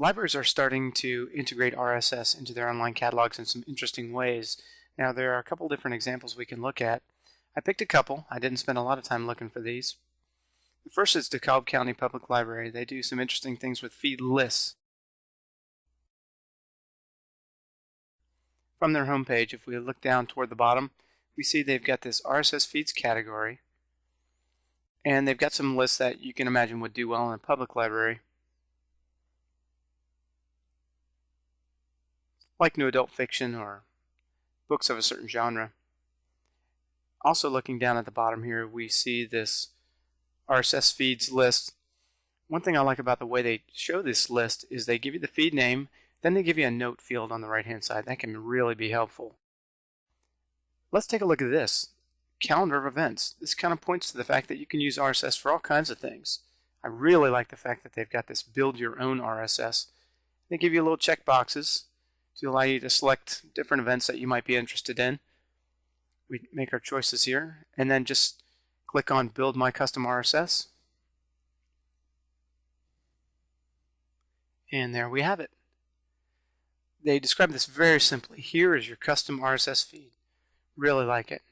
Libraries are starting to integrate RSS into their online catalogs in some interesting ways. Now, there are a couple different examples we can look at. I picked a couple. I didn't spend a lot of time looking for these. The first is Dekalb County Public Library. They do some interesting things with feed lists. From their homepage, if we look down toward the bottom, we see they've got this RSS feeds category, and they've got some lists that you can imagine would do well in a public library, like new adult fiction or books of a certain genre. Also, looking down at the bottom here, we see this RSS feeds list. One thing I like about the way they show this list is they give you the feed name, then they give you a note field on the right hand side. That can really be helpful. Let's take a look at this. Calendar of events. This kind of points to the fact that you can use RSS for all kinds of things. I really like the fact that they've got this build your own RSS. They give you little check boxes to allow you to select different events that you might be interested in. We make our choices here and then just click on Build My Custom RSS. And there we have it. They describe this very simply. Here is your custom RSS feed. Really like it.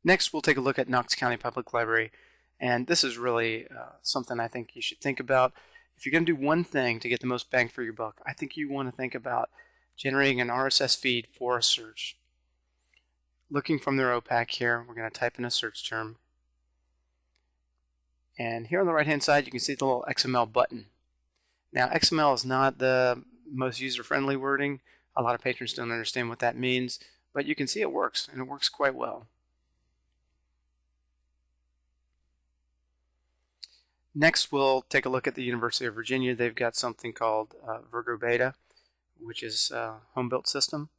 Next, we'll take a look at Knox County Public Library. And this is really something I think you should think about. If you're going to do one thing to get the most bang for your buck, I think you want to think about generating an RSS feed for a search. Looking from their OPAC here, we're going to type in a search term. And here on the right-hand side, you can see the little XML button. Now, XML is not the most user-friendly wording. A lot of patrons don't understand what that means, but you can see it works, and it works quite well. Next, we'll take a look at the University of Virginia. They've got something called Virgo Beta, which is a home-built system.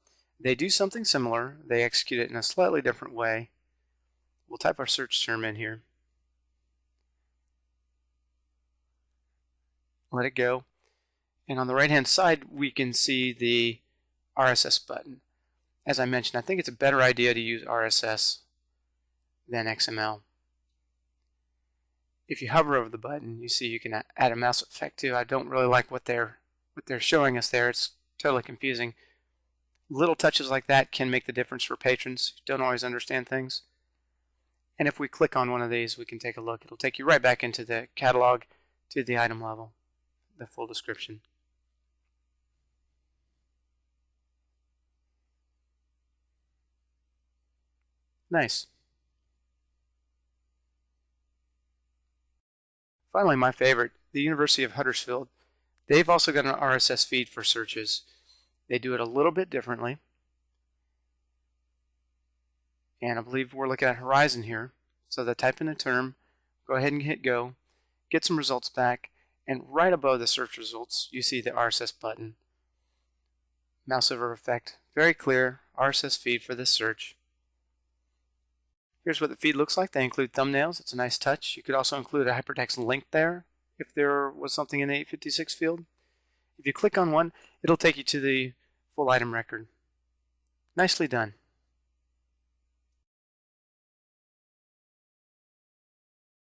They do something similar. They execute it in a slightly different way. We'll type our search term in here. Let it go. And on the right-hand side, we can see the RSS button. As I mentioned, I think it's a better idea to use RSS than XML. If you hover over the button, you see you can add a mouse effect too. I don't really like what they're showing us there. It's totally confusing. Little touches like that can make the difference for patrons who don't always understand things. And if we click on one of these, we can take a look. It'll take you right back into the catalog to the item level, the full description. Nice. Finally, my favorite, the University of Huddersfield. They've also got an RSS feed for searches. They do it a little bit differently. And I believe we're looking at Horizon here. So they type in a term, go ahead and hit go, get some results back, and right above the search results, you see the RSS button. Mouse over effect, very clear RSS feed for this search. Here's what the feed looks like. They include thumbnails. It's a nice touch. You could also include a hypertext link there if there was something in the 856 field. If you click on one, it'll take you to the full item record. Nicely done.